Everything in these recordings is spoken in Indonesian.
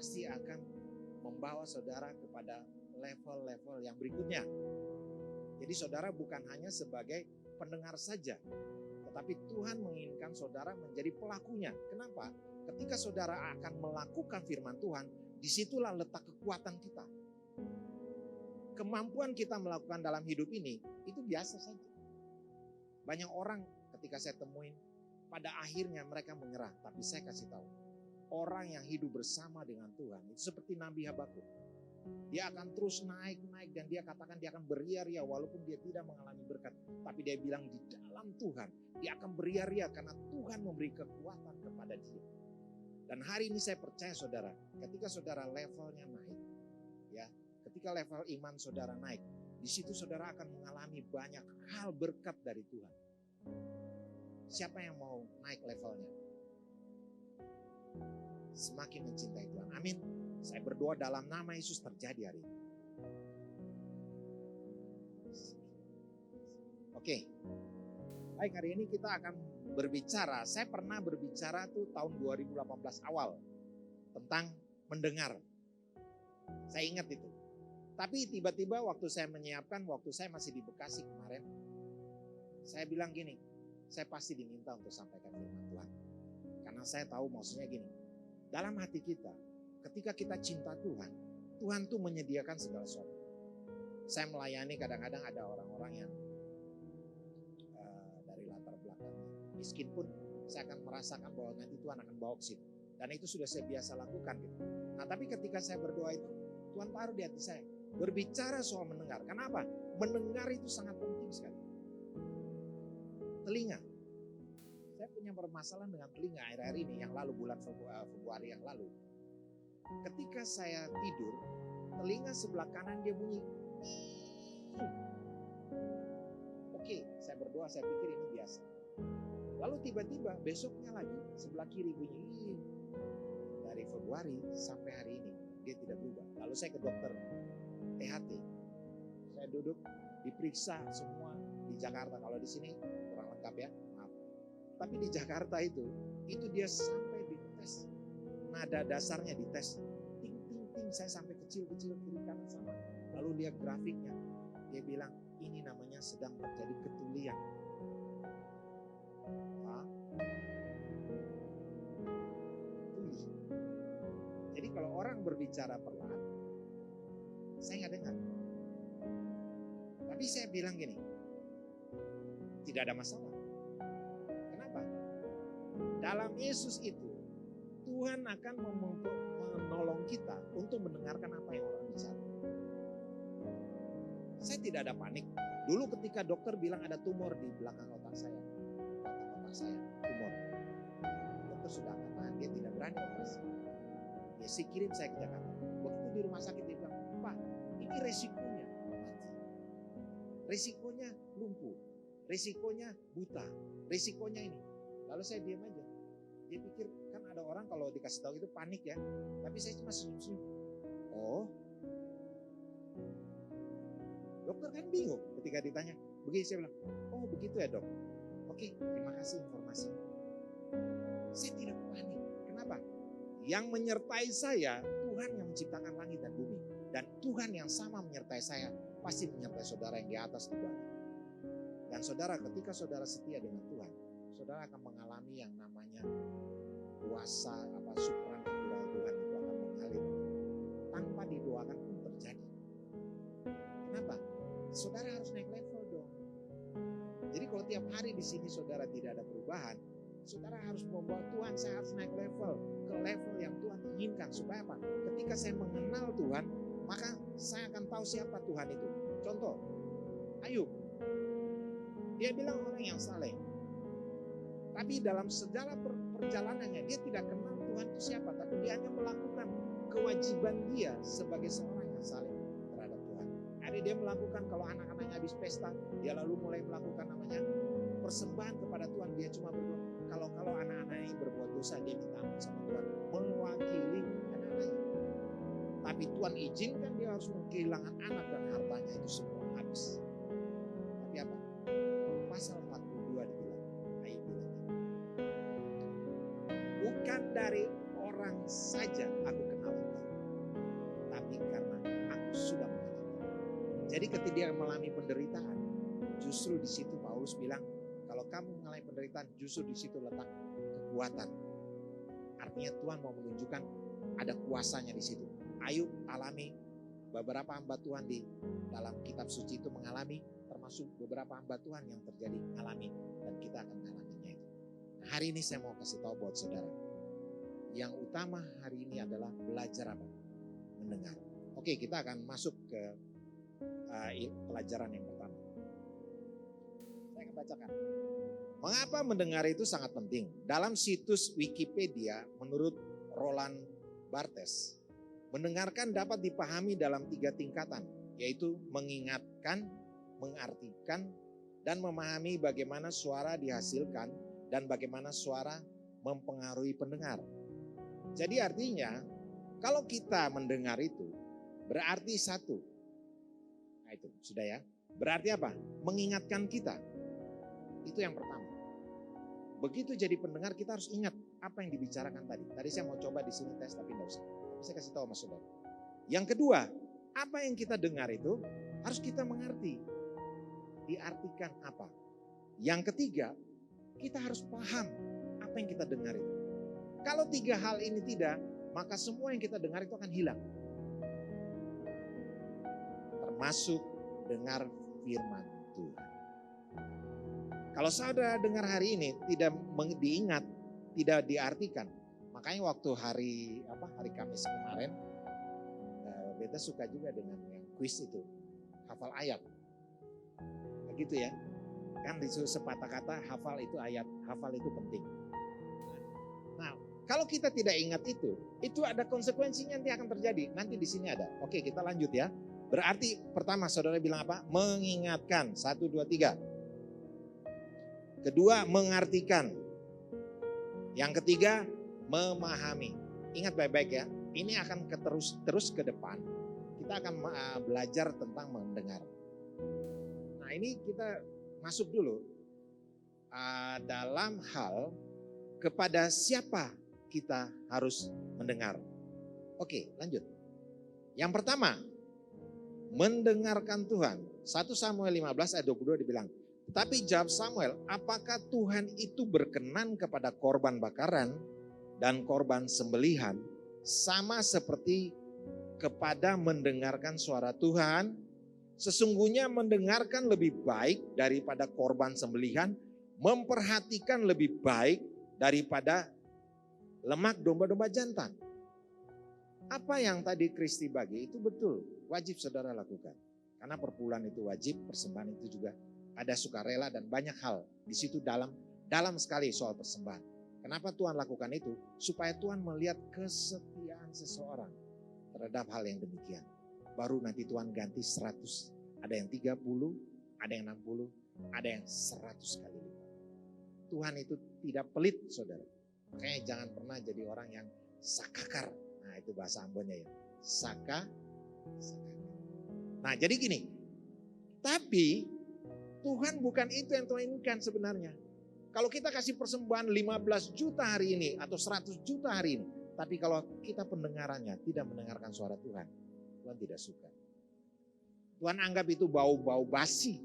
pasti akan membawa saudara kepada level-level yang berikutnya. Jadi saudara bukan hanya sebagai pendengar saja, tetapi Tuhan menginginkan saudara menjadi pelakunya. Kenapa? Ketika saudara akan melakukan firman Tuhan, disitulah letak kekuatan kita. Kemampuan kita melakukan dalam hidup ini, itu biasa saja. Banyak orang ketika saya temuin, pada akhirnya mereka menyerah. Tapi saya kasih tahu, orang yang hidup bersama dengan Tuhan, itu seperti Nabi Habakuk. Dia akan terus naik dan dia katakan dia akan beria-ria walaupun dia tidak mengalami berkat. Tapi dia bilang di dalam Tuhan, dia akan beria-ria karena Tuhan memberi kekuatan kepada dia. Dan hari ini saya percaya saudara, ketika saudara levelnya naik, ya, ketika level iman saudara naik, di situ saudara akan mengalami banyak hal berkat dari Tuhan. Siapa yang mau naik levelnya? Semakin mencintai Tuhan. Amin. Saya berdoa dalam nama Yesus terjadi hari ini. Oke. Baik, hari ini kita akan berbicara. Saya pernah berbicara tuh tahun 2018 awal tentang mendengar. Saya ingat itu. Tapi tiba-tiba waktu saya menyiapkan, waktu saya masih di Bekasi kemarin, saya bilang gini, saya pasti diminta untuk sampaikan firman Tuhan. Karena saya tahu maksudnya gini, dalam hati kita, ketika kita cinta Tuhan, Tuhan tuh menyediakan segala sesuatu. Saya melayani kadang-kadang ada orang-orang yang dari latar belakang miskin pun, saya akan merasakan bahwa nanti Tuhan akan bawa ke situ. Dan itu sudah saya biasa lakukan gitu. Nah tapi ketika saya berdoa itu, Tuhan taruh di hati saya, berbicara soal mendengar. Kenapa? Mendengar itu sangat penting sekali. Telinga. Saya punya permasalahan dengan telinga akhir-akhir ini, yang lalu bulan Februari yang lalu. Ketika saya tidur, telinga sebelah kanan dia bunyi. Oke, saya berdoa, saya pikir ini biasa. Lalu tiba-tiba besoknya lagi sebelah kiri bunyi. Dari Februari sampai hari ini dia tidak berubah. Lalu saya ke dokter THT. Saya duduk, diperiksa semua di Jakarta. Kalau di sini kurang lengkap ya, maaf. Tapi di Jakarta itu dia sampai dites. Nada dasarnya dites, ting ting ting, saya sampai kecil-kecil kiri kanan sama. Lalu lihat grafiknya, dia bilang ini namanya sedang terjadi ketulian. Tuli. Jadi kalau orang berbicara perlahan, saya nggak dengar. Tapi saya bilang gini, tidak ada masalah. Kenapa? Dalam Yesus itu Tuhan akan menolong kita untuk mendengarkan apa yang orang bicara. Saya tidak ada panik. Dulu ketika dokter bilang ada tumor di belakang otak saya, tumor. Dokter sudah angkat tangan, dia tidak berani operasi. Dia sih kirim saya ke Jakarta. Begitu di rumah sakit dia bilang, Pak, ini resikonya mati. Resikonya lumpuh. Resikonya buta. Resikonya ini. Lalu saya diam aja. Dia pikir kan ada orang kalau dikasih tahu itu panik ya. Tapi saya cuma senyum-senyum. Oh. Dokter kan bingung ketika ditanya. Begitu saya bilang, oh begitu ya dok. Oke, terima kasih informasinya. Saya tidak panik. Kenapa? Yang menyertai saya, Tuhan yang menciptakan langit dan bumi. Dan Tuhan yang sama menyertai saya, pasti menyertai saudara yang di atas di bawah. Dan saudara, ketika saudara setia dengan Tuhan, saudara akan mengalami yang namanya kuasa supranatural Tuhan itu akan mengalir. Tanpa didoakan pun terjadi. Kenapa? Saudara harus naik level dong. Jadi kalau tiap hari di sini saudara tidak ada perubahan, saudara harus membawa Tuhan, saya harus naik level ke level yang Tuhan inginkan. Supaya apa? Ketika saya mengenal Tuhan, maka saya akan tahu siapa Tuhan itu. Contoh, Ayub. Dia bilang orang yang saleh. Tapi dalam segala perjalanannya dia tidak kenal Tuhan itu siapa. Tapi dia hanya melakukan kewajiban dia sebagai seorang yang saleh terhadap Tuhan. Ada dia melakukan kalau anak-anaknya habis pesta, dia lalu mulai melakukan namanya persembahan kepada Tuhan. Dia cuma berdoa. Kalau anak-anaknya berbuat dosa, dia minta ampun sama Tuhan. Mewakili anak-anaknya. Tapi Tuhan izinkan dia harus kehilangan anak dan hartanya itu semua habis. Tapi apa? Pasal 42 dibilang, Ayub bilang, bukan dari orang saja aku kenal engkau, Jadi ketika dia mengalami penderitaan, justru di situ Paulus bilang, kalau kamu mengalami penderitaan, justru di situ letak kekuatan. Artinya Tuhan mau menunjukkan ada kuasanya di situ. Ayub alami, beberapa hamba Tuhan di dalam kitab suci itu mengalami, termasuk beberapa hamba Tuhan yang terjadi alami, dan kita akan mengalaminya itu. Hari ini saya mau kasih tahu buat saudara, yang utama hari ini adalah belajar apa? Mendengar. Oke, kita akan masuk ke pelajaran yang pertama. Saya akan bacakan. Mengapa mendengar itu sangat penting? Dalam situs Wikipedia, menurut Roland Barthes, mendengarkan dapat dipahami dalam 3 tingkatan, yaitu mengingatkan, mengartikan, dan memahami bagaimana suara dihasilkan dan bagaimana suara mempengaruhi pendengar. Jadi artinya, kalau kita mendengar itu, berarti satu. Nah itu, sudah ya. Berarti apa? Mengingatkan kita. Itu yang pertama. Begitu jadi pendengar, kita harus ingat apa yang dibicarakan tadi. Tadi saya mau coba di sini tes, tapi enggak usah. Tapi saya kasih tahu sama saudara. Yang kedua, apa yang kita dengar itu harus kita mengerti. Diartikan apa. Yang ketiga, kita harus paham apa yang kita dengar itu. Kalau 3 hal ini tidak, maka semua yang kita dengar itu akan hilang. Termasuk dengar firman Tuhan. Kalau saudara dengar hari ini tidak diingat, tidak diartikan, makanya waktu hari Kamis kemarin, beta suka juga dengan yang kuis itu, hafal ayat, begitu ya. Kan disuruh sepatah kata hafal itu ayat, hafal itu penting. Nah, kalau kita tidak ingat itu ada konsekuensinya nanti akan terjadi. Nanti di sini ada. Oke, kita lanjut ya. Berarti pertama saudara bilang apa? Mengingatkan. 1, 2, 3. Kedua, mengartikan. Yang ketiga, memahami. Ingat baik-baik ya. Ini akan terus ke depan. Kita akan belajar tentang mendengar. Nah ini kita masuk dulu. Dalam hal kepada siapa kita harus mendengar. Oke, lanjut. Yang pertama, mendengarkan Tuhan. 1 Samuel 15 ayat 22 dibilang, tetapi jawab Samuel, apakah Tuhan itu berkenan kepada korban bakaran dan korban sembelihan sama seperti kepada mendengarkan suara Tuhan? Sesungguhnya mendengarkan lebih baik daripada korban sembelihan, memperhatikan lebih baik daripada lemak domba-domba jantan. Apa yang tadi Kristi bagi itu betul, wajib saudara lakukan. Karena perpuluhan itu wajib, persembahan itu juga ada sukarela dan banyak hal di situ dalam sekali soal persembahan. Kenapa Tuhan lakukan itu? Supaya Tuhan melihat kesetiaan seseorang terhadap hal yang demikian. Baru nanti Tuhan ganti 100, ada yang 30, ada yang 60, ada yang 100 kali lipat. Tuhan itu tidak pelit saudara. Makanya jangan pernah jadi orang yang sakakar. Nah itu bahasa Ambonnya ya. Sakakar. Nah jadi gini. Tapi Tuhan bukan itu yang Tuhan inginkan sebenarnya. Kalau kita kasih persembahan 15 juta hari ini atau 100 juta hari ini. Tapi kalau kita pendengarannya tidak mendengarkan suara Tuhan. Tuhan tidak suka. Tuhan anggap itu bau-bau basi.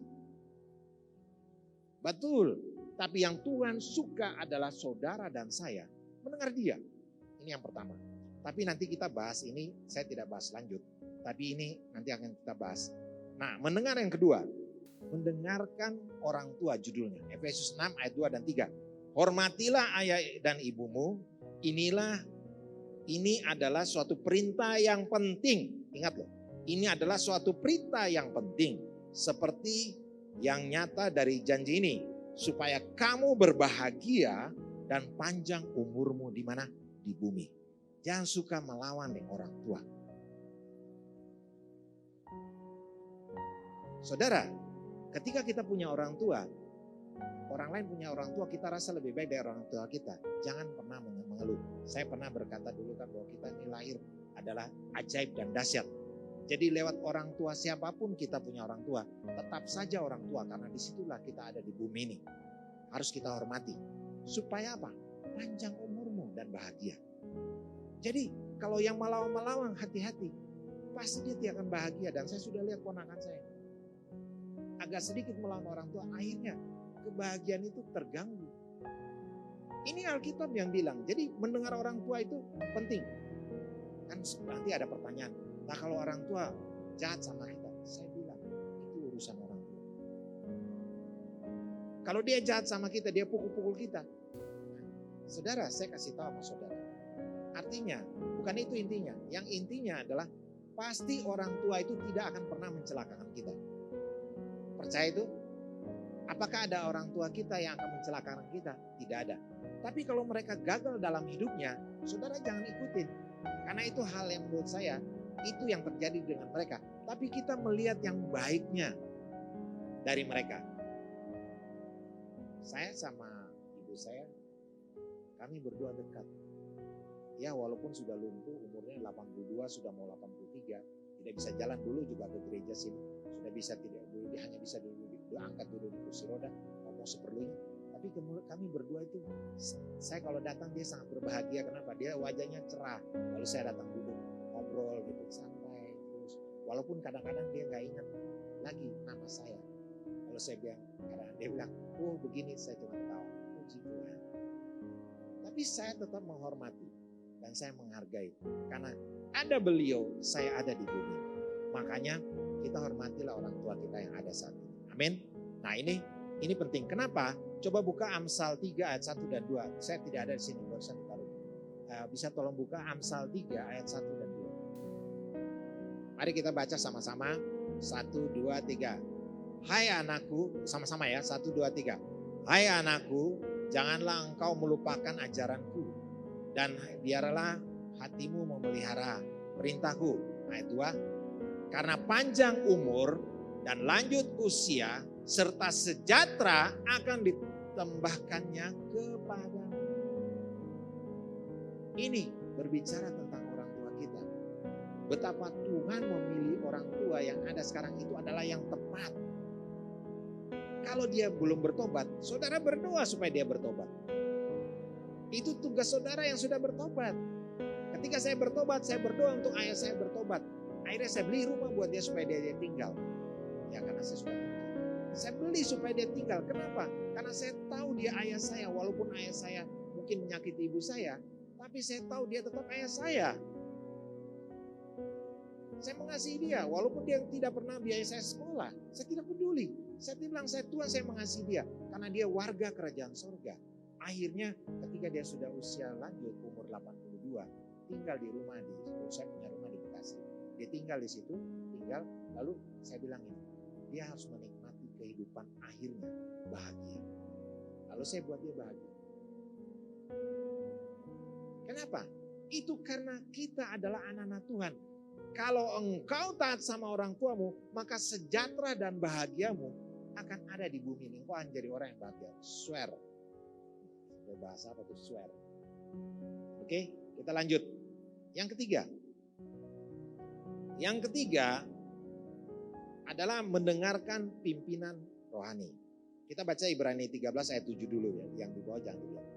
Betul. Tapi yang Tuhan suka adalah saudara dan saya mendengar dia. Ini yang pertama. Tapi nanti kita bahas ini, saya tidak bahas lanjut. Tapi ini nanti akan kita bahas. Nah, mendengar yang kedua. Mendengarkan orang tua judulnya. Efesus 6 ayat 2 dan 3. Hormatilah ayah dan ibumu. Ini adalah suatu perintah yang penting. Ingat loh. Ini adalah suatu perintah yang penting. Seperti yang nyata dari janji ini. Supaya kamu berbahagia dan panjang umurmu di mana? Di bumi. Jangan suka melawan dengan orang tua. Saudara, ketika kita punya orang tua, orang lain punya orang tua, kita rasa lebih baik dari orang tua kita. Jangan pernah mengeluh. Saya pernah berkata dulu kan bahwa kita ini lahir adalah ajaib dan dahsyat. Jadi lewat orang tua siapapun kita punya orang tua, tetap saja orang tua karena disitulah kita ada di bumi ini. Harus kita hormati. Supaya apa? Panjang umurmu dan bahagia. Jadi kalau yang melawang-melawang hati-hati, pasti dia tidak akan bahagia. Dan saya sudah lihat ponakan saya. agak sedikit melawan orang tua, akhirnya kebahagiaan itu terganggu. Ini Alkitab yang bilang, jadi mendengar orang tua itu penting. Kan nanti ada pertanyaan, nah kalau orang tua jahat sama kita, saya bilang itu urusan orang tua. Kalau dia jahat sama kita, dia pukul-pukul kita. Saudara, saya kasih tahu sama saudara. Artinya, bukan itu intinya. Yang intinya adalah pasti orang tua itu tidak akan pernah mencelakakan kita. Percaya itu? Apakah ada orang tua kita yang akan mencelakakan kita? Tidak ada. Tapi kalau mereka gagal dalam hidupnya, saudara jangan ikutin. Karena itu hal yang menurut saya, itu yang terjadi dengan mereka. Tapi kita melihat yang baiknya dari mereka. Saya sama ibu saya, kami berdua dekat. Ya walaupun sudah lumpuh, umurnya 82, sudah mau 83, tidak bisa jalan dulu juga ke gereja sini. Sudah bisa tidak, dia hanya bisa diangkat dulu di kursi roda, ngomong seperlunya. Tapi kami berdua itu, saya kalau datang dia sangat berbahagia. Kenapa? Dia wajahnya cerah. Lalu saya datang duduk, ngobrol gitu, santai. Terus, walaupun kadang-kadang dia nggak ingat lagi nama saya. Kalau saya bilang, kadang dia bilang, oh begini, saya cuma ketawa. Puji Tuhan. Tapi saya tetap menghormati dan saya menghargai. Karena ada beliau, saya ada di bumi. Makanya kita hormatilah orang tua kita yang ada saat ini. Amin. Nah ini penting. Kenapa? Coba buka Amsal 3 ayat 1 dan 2. Saya tidak ada di sini, barusan ditaruh. Bisa tolong buka Amsal 3 ayat 1 dan 2. Mari kita baca sama-sama. 1, 2, 3. Hai anakku, sama-sama ya. 1, 2, 3. Hai anakku, janganlah engkau melupakan ajaranku. Dan biarlah hatimu memelihara perintahku. Ayat 2. Karena panjang umur dan lanjut usia serta sejahtera akan ditambahkannya kepadamu. Ini berbicara tentang orang tua kita. Betapa Tuhan memilih orang tua yang ada sekarang itu adalah yang tepat. Kalau dia belum bertobat, saudara berdoa supaya dia bertobat. Itu tugas saudara yang sudah bertobat. Ketika saya bertobat, saya berdoa untuk ayah saya bertobat. Akhirnya saya beli rumah buat dia supaya dia tinggal. Ya karena saya sudah tinggal. Saya beli supaya dia tinggal. Kenapa? Karena saya tahu dia ayah saya. Walaupun ayah saya mungkin menyakiti ibu saya, tapi saya tahu dia tetap ayah saya. Saya mengasihi dia. Walaupun dia tidak pernah biaya saya sekolah, saya tidak peduli. Saya bilang, Tuhan saya mengasihi dia. Karena dia warga kerajaan sorga. Akhirnya ketika dia sudah usia lanjut, umur 82, tinggal di rumah saya punya rumah di Bekasi. Dia tinggal di situ, lalu saya bilang ini, dia harus menikmati kehidupan akhirnya bahagia. Lalu saya buat dia bahagia. Kenapa? Itu karena kita adalah anak-anak Tuhan. Kalau engkau taat sama orang tuamu, maka sejahtera dan bahagiamu akan ada di bumi ini. Engkau akan jadi orang yang bahagia. Swear. Bahasa apa tuh swear? Oke, kita lanjut. Yang ketiga adalah mendengarkan pimpinan rohani. Kita baca Ibrani 13 ayat 7 dulu ya, yang di bawah jangan dilihat.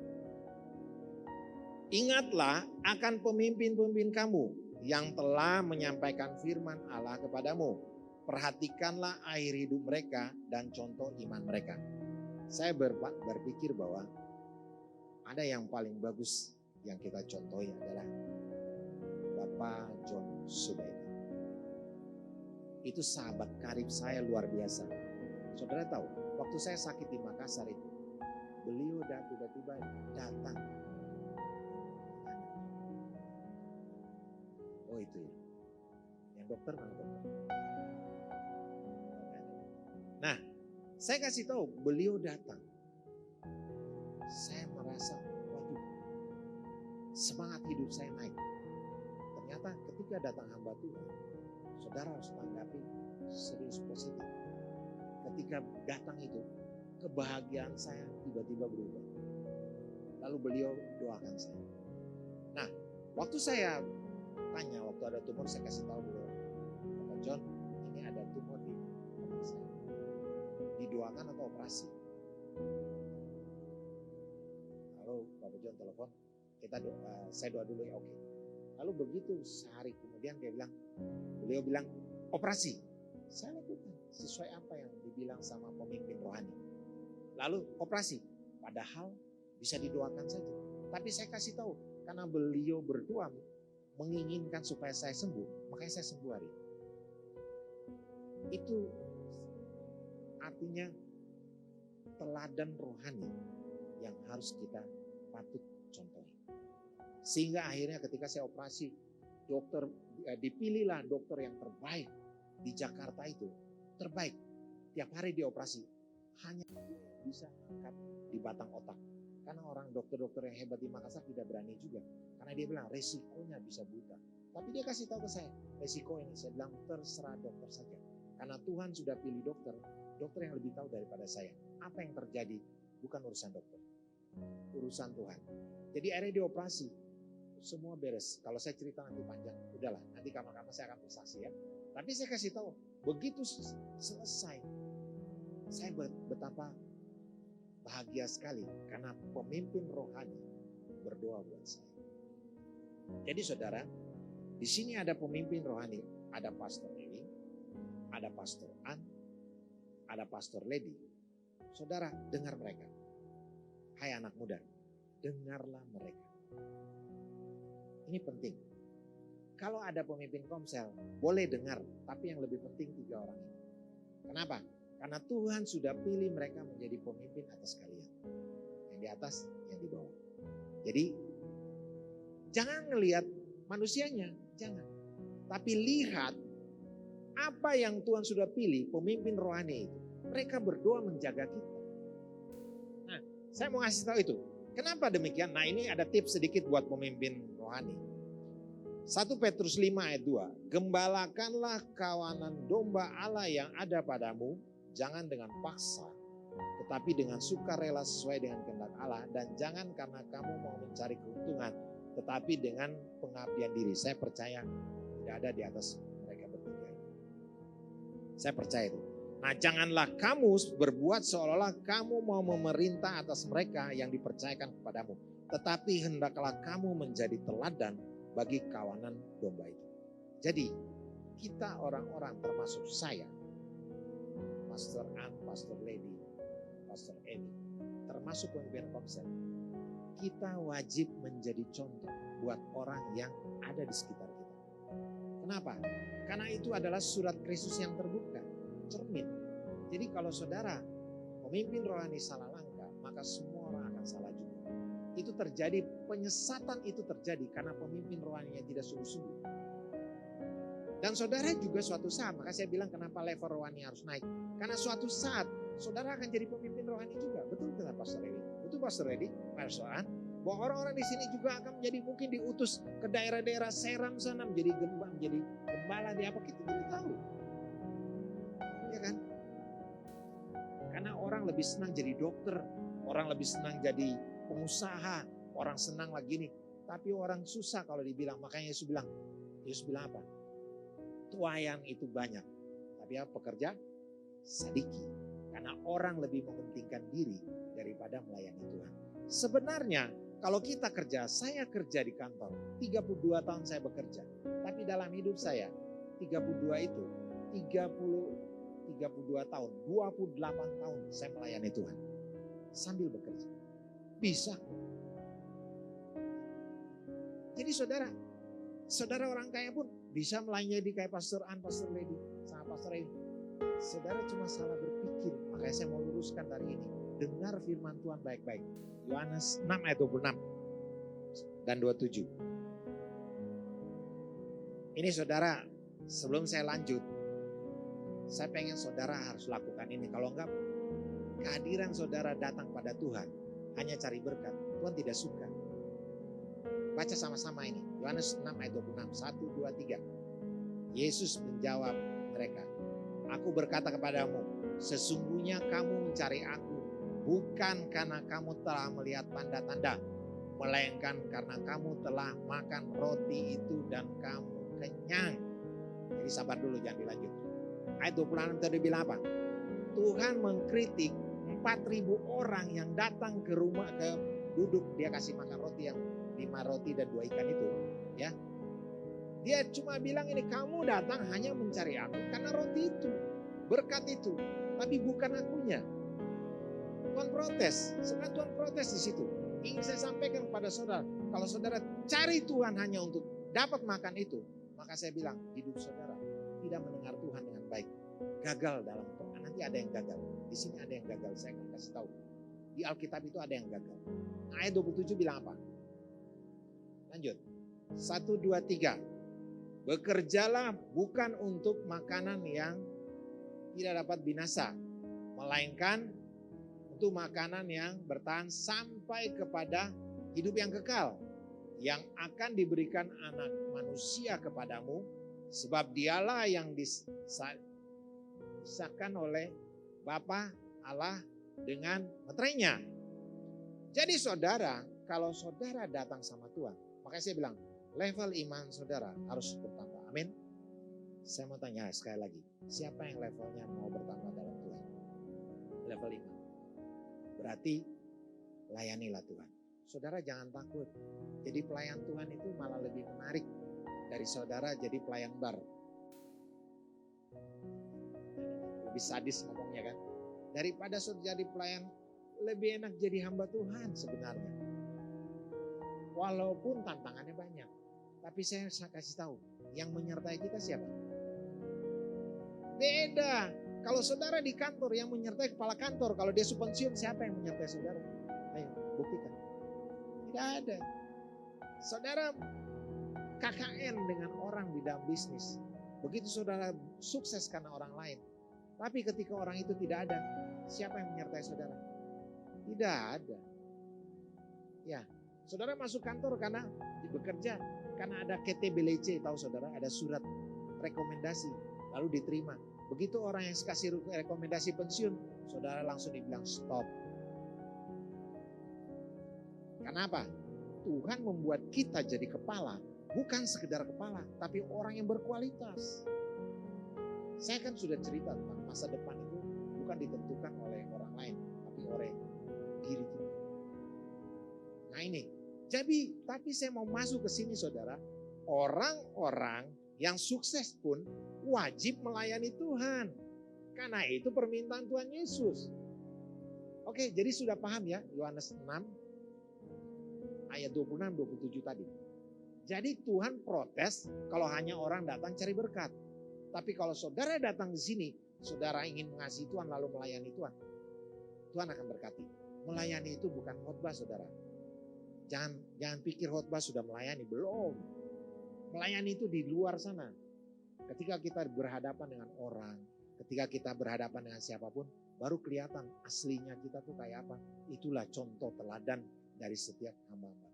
Ingatlah akan pemimpin-pemimpin kamu yang telah menyampaikan firman Allah kepadamu. Perhatikanlah akhir hidup mereka dan contoh iman mereka. Saya berpikir bahwa ada yang paling bagus yang kita contohi adalah Bapak John Subaida. Itu sahabat karib saya luar biasa. Saudara tahu, waktu saya sakit di Makassar itu, beliau tiba-tiba datang. Oh itu ya, yang dokter mana dokter? Nah, saya kasih tahu, beliau datang. Saya merasa, waduh, semangat hidup saya naik. Ternyata ketika datang hamba Tuhan, saudara harus tanggapi serius positif. Ketika datang itu, kebahagiaan saya tiba-tiba berubah. Lalu beliau doakan saya. Nah, waktu saya tanya, waktu ada tumor, saya kasih tahu beliau, Bapak John, ini ada tumor di otak saya. Didoakan atau operasi? Lalu Bapak John telepon, saya doa dulu ya, oke. Lalu begitu sehari kemudian beliau bilang operasi. Saya lakukan sesuai apa yang dibilang bilang sama pemimpin rohani. Lalu operasi, padahal bisa didoakan saja. Tapi saya kasih tahu, karena beliau berdua menginginkan supaya saya sembuh, makanya saya sembuh hari ini. Itu artinya teladan rohani yang harus kita patut contohi. Sehingga akhirnya ketika saya operasi, dipilihlah dokter yang terbaik di Jakarta itu. Terbaik, tiap hari dioperasi. Hanya bisa angkat di batang otak. Karena orang dokter-dokter yang hebat di Makassar tidak berani juga. Karena dia bilang resikonya bisa buta. Tapi dia kasih tahu ke saya, resiko ini. Saya bilang terserah dokter saja. Karena Tuhan sudah pilih dokter yang lebih tahu daripada saya. Apa yang terjadi bukan urusan dokter. Urusan Tuhan. Jadi akhirnya dioperasi. Semua beres. Kalau saya cerita nanti panjang, udahlah. Nanti kapan-kapan saya akan bersaksi ya. Tapi saya kasih tahu, begitu selesai, saya betapa bahagia sekali karena pemimpin rohani berdoa buat saya. Jadi saudara, di sini ada pemimpin rohani, ada Pastor Eli, ada Pastor An, ada Pastor Lady. Saudara, dengar mereka. Hai anak muda, dengarlah mereka. Ini penting. Kalau ada pemimpin komsel, boleh dengar, tapi yang lebih penting 3 orang ini. Kenapa? Karena Tuhan sudah pilih mereka menjadi pemimpin atas kalian. Yang di atas, yang di bawah. Jadi, jangan ngelihat manusianya, jangan. Tapi lihat apa yang Tuhan sudah pilih, pemimpin rohani itu. Mereka berdoa menjaga kita. Nah, saya mau ngasih tahu itu. Kenapa demikian? Nah, ini ada tips sedikit buat pemimpin rohani. 1 Petrus 5 ayat 2. Gembalakanlah kawanan domba Allah yang ada padamu, jangan dengan paksa, tetapi dengan sukarela sesuai dengan kehendak Allah, dan jangan karena kamu mau mencari keuntungan, tetapi dengan pengabdian diri. Saya percaya tidak ada di atas mereka bertiga ini. Saya percaya itu. Nah, janganlah kamu berbuat seolah-olah kamu mau memerintah atas mereka yang dipercayakan kepadamu, tetapi hendaklah kamu menjadi teladan bagi kawanan domba itu. Jadi kita orang-orang termasuk saya, Pastor An, Pastor Lady, Pastor Emi, termasuk pemimpin komsel, kita wajib menjadi contoh buat orang yang ada di sekitar kita. Kenapa? Karena itu adalah surat Kristus yang terbuka, cermin. Jadi kalau saudara pemimpin rohani salah langkah, maka semua orang akan salah juga. Itu terjadi, penyesatan itu terjadi karena pemimpin rohaninya tidak sungguh-sungguh. Dan saudara juga suatu saat, maka saya bilang kenapa level rohani harus naik. Karena suatu saat saudara akan jadi pemimpin rohani juga. Betul tidak Pastor Edi? Betul Pastor Edi? Persoalan bahwa orang-orang di sini juga akan menjadi mungkin diutus ke daerah-daerah Seram sana menjadi gembala di apa, kita tidak tahu. Ya kan? Karena orang lebih senang jadi dokter, orang lebih senang jadi pengusaha, orang senang lagi nih. Tapi orang susah kalau dibilang. Makanya Yesus bilang apa? Tuayan itu banyak, tapi apa pekerja sedikit. Karena orang lebih mementingkan diri daripada melayani Tuhan. Sebenarnya kalau kita kerja, saya kerja di kantor, 32 tahun saya bekerja. Tapi dalam hidup saya, 32 itu, 32 tahun, 28 tahun saya melayani Tuhan. Sambil bekerja. Bisa. Jadi saudara orang kaya pun bisa melayani kayak Pastor An, Pastor Lady, sama Pastor Edi. Saudara cuma salah berpikir. Makanya saya mau luruskan hari ini. Dengar firman Tuhan baik-baik. Yohanes 6 ayat 26 dan 27. Ini saudara, sebelum saya lanjut, saya pengen saudara harus lakukan ini. Kalau enggak, kehadiran saudara datang pada Tuhan hanya cari berkat, Tuhan tidak suka. Baca sama-sama ini. Yohanes 6 ayat 26. 1, 2, 3. Yesus menjawab mereka. Aku berkata kepadamu, sesungguhnya kamu mencari aku bukan karena kamu telah melihat tanda-tanda, melainkan karena kamu telah makan roti itu dan kamu kenyang. Jadi sabar dulu, jangan dilanjut. Ayat 26 tadi bilang apa? Tuhan mengkritik 4.000 orang yang datang ke rumah, duduk, dia kasih makan roti yang 5 roti dan 2 ikan itu, ya. Dia cuma bilang ini, kamu datang hanya mencari aku karena roti itu, berkat itu. tapi bukan akunya. Tuhan protes, sebenarnya Tuhan protes di situ. Ingin saya sampaikan kepada saudara, kalau saudara cari Tuhan hanya untuk dapat makan itu, maka saya bilang hidup saudara tidak mendengar Tuhan dengan baik. Gagal dalam Tuhan. Nanti ada yang gagal. Di sini ada yang gagal, saya akan kasih tahu. Di Alkitab itu ada yang gagal. Ayat 27 bilang apa? Lanjut. 1, 2, 3. Bekerjalah bukan untuk makanan yang tidak dapat binasa, melainkan untuk makanan yang bertahan sampai kepada hidup yang kekal, yang akan diberikan anak manusia kepadamu, sebab dialah yang disahkan oleh Bapa Allah dengan meterainya. Jadi saudara, kalau saudara datang sama Tuhan, makanya saya bilang, level iman saudara harus bertambah. Amin. Saya mau tanya sekali lagi, siapa yang levelnya mau bertambah dalam Tuhan? Level iman. Berarti layanilah Tuhan. Saudara jangan takut. Jadi pelayan Tuhan itu malah lebih menarik dari saudara jadi pelayan bar. Lebih sadis ngomongnya kan. Daripada saudara jadi pelayan, lebih enak jadi hamba Tuhan sebenarnya. Walaupun tantangannya banyak. Tapi saya kasih tahu, yang menyertai kita siapa? Beda. Kalau saudara di kantor, yang menyertai kepala kantor. Kalau dia pensiun, siapa yang menyertai saudara? Ayo, buktikan. Tidak ada. Saudara KKN dengan orang di dalam bisnis. Begitu saudara sukses karena orang lain. Tapi ketika orang itu tidak ada, siapa yang menyertai saudara? Tidak ada. Ya, saudara masuk kantor karena bekerja. Karena ada KTBLC, tahu saudara, ada surat rekomendasi. Lalu diterima. Begitu orang yang kasih rekomendasi pensiun, saudara langsung dibilang stop. Kenapa? Tuhan membuat kita jadi kepala, bukan sekedar kepala, tapi orang yang berkualitas. Saya kan sudah cerita tentang masa depan itu bukan ditentukan oleh orang lain, tapi oleh diri kita. Nah ini, tapi saya mau masuk ke sini saudara, orang-orang yang sukses pun wajib melayani Tuhan. Karena itu permintaan Tuhan Yesus. Oke, jadi sudah paham ya Yohanes 6 ayat 26-27 tadi. Jadi Tuhan protes kalau hanya orang datang cari berkat. Tapi kalau saudara datang di sini, saudara ingin mengasihi Tuhan lalu melayani Tuhan, Tuhan akan berkati. Melayani itu bukan khotbah saudara. Jangan pikir khotbah sudah melayani, belum. Melayani itu di luar sana. Ketika kita berhadapan dengan orang, ketika kita berhadapan dengan siapapun, baru kelihatan aslinya kita tuh kayak apa. Itulah contoh teladan dari setiap hamba-hamba.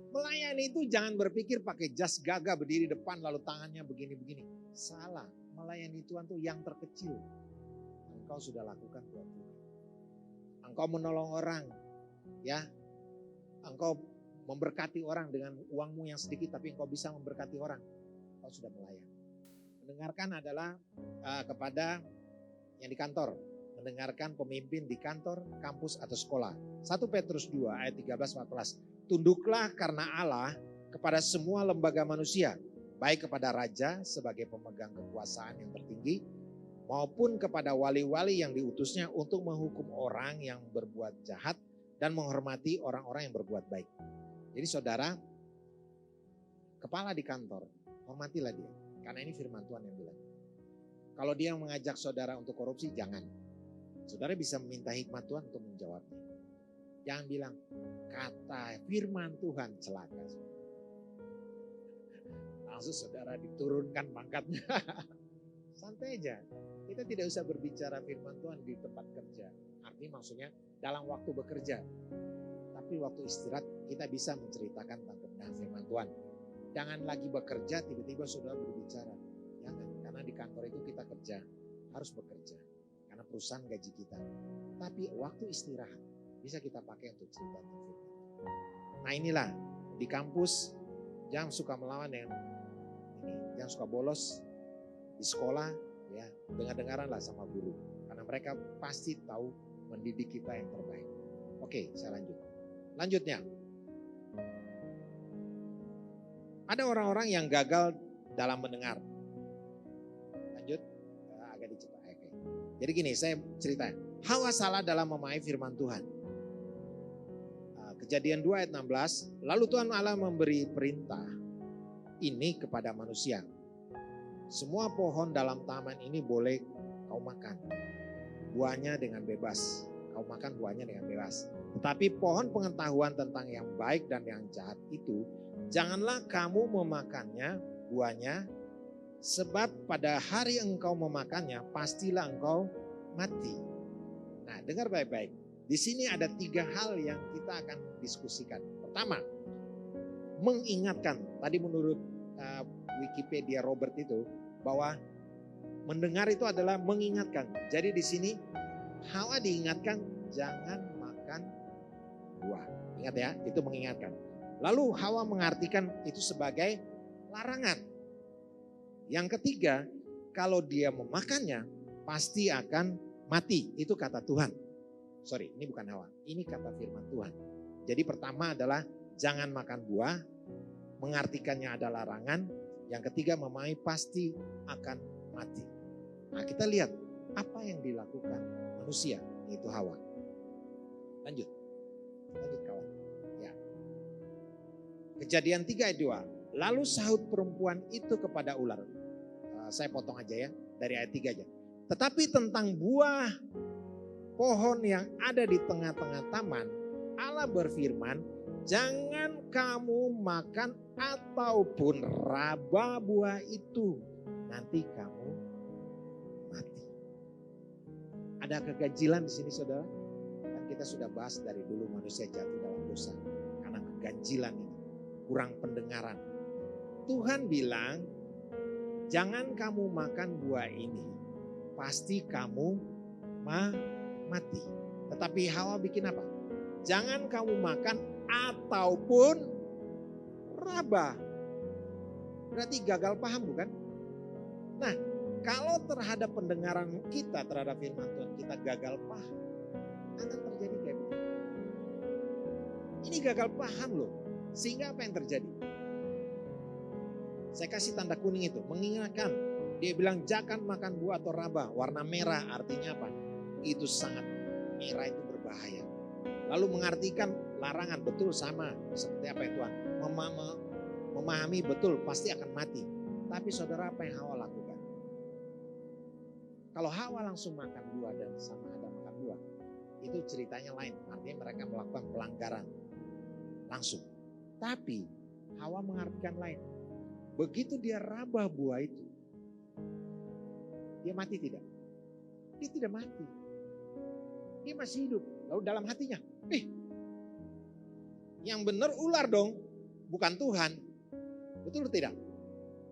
Melayani itu jangan berpikir pakai jas gagah berdiri depan lalu tangannya begini-begini. Salah. Melayani Tuhan tuh yang terkecil. Engkau sudah lakukan buat Tuhan. Engkau menolong orang, ya. Engkau memberkati orang dengan uangmu yang sedikit, tapi engkau bisa memberkati orang. Engkau sudah melayani. Mendengarkan adalah kepada yang di kantor. Mendengarkan pemimpin di kantor, kampus, atau sekolah. 1 Petrus 2 ayat 13-14. Tunduklah karena Allah kepada semua lembaga manusia, baik kepada raja sebagai pemegang kekuasaan yang tertinggi, maupun kepada wali-wali yang diutusnya untuk menghukum orang yang berbuat jahat dan menghormati orang-orang yang berbuat baik. Jadi saudara, kepala di kantor, hormatilah dia. Karena ini firman Tuhan yang bilang. Kalau dia mengajak saudara untuk korupsi, jangan. Saudara bisa meminta hikmat Tuhan untuk menjawabnya. Jangan bilang, kata firman Tuhan celaka. Langsung saudara diturunkan pangkatnya. Santai aja. Kita tidak usah berbicara firman Tuhan di tempat kerja. Artinya maksudnya dalam waktu bekerja. Tapi waktu istirahat kita bisa menceritakan tentang kebenaran firman Tuhan. Jangan lagi bekerja tiba-tiba saudara berbicara. Jangan, karena di kantor itu kita kerja, harus bekerja. Karena perusahaan gaji kita. Tapi waktu istirahat bisa kita pakai untuk cerita tentang firman. Nah inilah, di kampus jangan suka melawan yang ini, jangan suka bolos. Di sekolah ya, dengar-dengaranlah sama guru. Karena mereka pasti tahu mendidik kita yang terbaik. Oke, saya lanjut. Lanjutnya, ada orang-orang yang gagal dalam mendengar. Lanjut, agak dicepat. Oke. Jadi gini, saya cerita. Hawa salah dalam memahami firman Tuhan. Kejadian 2 ayat 16. Lalu Tuhan Allah memberi perintah ini kepada manusia. Semua pohon dalam taman ini boleh kau makan. Buahnya dengan bebas. Kau makan buahnya dengan bebas. Tetapi pohon pengetahuan tentang yang baik dan yang jahat itu, janganlah kamu memakannya buahnya. Sebab pada hari engkau memakannya, pastilah engkau mati. Nah, dengar baik-baik. Di sini ada 3 hal yang kita akan diskusikan. Pertama, mengingatkan. Tadi menurut Wikipedia Robert itu, bahwa mendengar itu adalah mengingatkan. Jadi di sini Hawa diingatkan jangan makan buah. Ingat ya, itu mengingatkan. Lalu Hawa mengartikan itu sebagai larangan. Yang ketiga, kalau dia memakannya pasti akan mati. Itu kata Tuhan. Sorry, ini bukan Hawa. Ini kata firman Tuhan. Jadi pertama adalah jangan makan buah. Mengartikannya ada larangan. Yang ketiga memahami pasti akan mati. Nah, kita lihat apa yang dilakukan manusia, yaitu Hawa. Lanjut kawan. Ya. Kejadian 3 ayat 2. Lalu sahut perempuan itu kepada ular. Saya potong aja ya, dari ayat 3 aja. Tetapi tentang buah pohon yang ada di tengah-tengah taman, Allah berfirman, jangan kamu makan ataupun raba buah itu, nanti kamu mati. Ada keganjilan di sini saudara? Kan kita sudah bahas dari dulu manusia jatuh dalam dosa karena keganjilan ini, kurang pendengaran. Tuhan bilang, jangan kamu makan buah ini, pasti kamu mati. Tetapi Hawa bikin apa? Jangan kamu makan ataupun raba. Berarti gagal paham bukan? Nah, kalau terhadap pendengaran kita terhadap firman Tuhan kita gagal paham, akan terjadi kayak begini. Ini gagal paham loh. Sehingga apa yang terjadi? Saya kasih tanda kuning itu, mengingatkan. Dia bilang jangan makan buah atau raba, warna merah artinya apa? Itu sangat merah, itu berbahaya. Lalu mengartikan larangan, betul sama seperti apa yang Tuhan memahami betul pasti akan mati. Tapi saudara, apa yang Hawa lakukan? Kalau Hawa langsung makan buah dan sama Adam makan buah, itu ceritanya lain. Artinya mereka melakukan pelanggaran langsung. Tapi Hawa mengartikan lain. Begitu dia raba buah itu, dia mati tidak? Dia tidak mati. Dia masih hidup. Lalu dalam hatinya, yang benar ular dong, bukan Tuhan. Betul atau tidak?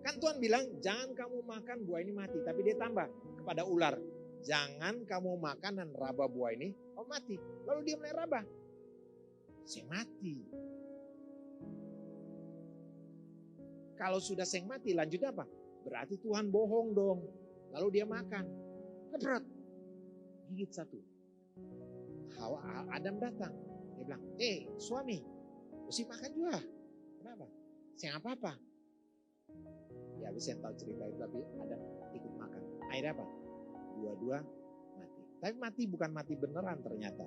Kan Tuhan bilang, jangan kamu makan buah ini mati. Tapi dia tambah kepada ular, jangan kamu makan dan raba buah ini, oh mati. Lalu dia mulai raba. Saya mati. Kalau sudah seng mati, lanjut apa? Berarti Tuhan bohong dong. Lalu dia makan. Ngebrot. Gigit satu. Adam datang. Dia bilang, suami, mesti makan juga. Kenapa? Saya apa-apa. Ya habis saya tahu cerita itu, tapi Adam ikut makan. Akhirnya apa? Dua-dua mati. Tapi mati bukan mati beneran ternyata.